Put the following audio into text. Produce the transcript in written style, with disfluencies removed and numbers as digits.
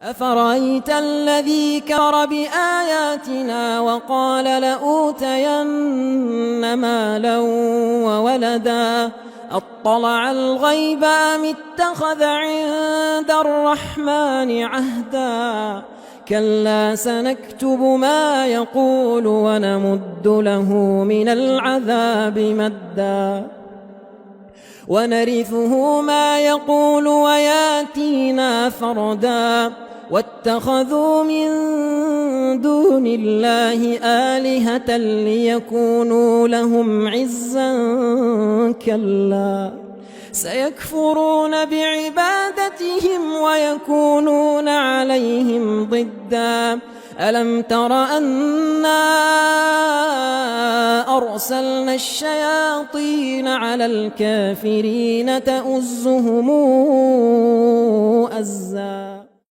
أفرأيت الذي كفر بآياتنا وقال لأوتين مالا وولدا أطلع الغيب أم اتخذ عند الرحمن عهدا كلا سنكتب ما يقول ونمد له من العذاب مدا ونرثه ما يقول وياتينا فردا واتخذوا من دون الله آلهة ليكونوا لهم عزا كلا سيكفرون بعبادتهم ويكونون عليهم ضدا ألم تر أنا أرسلنا الشياطين على الكافرين تؤزهم أزا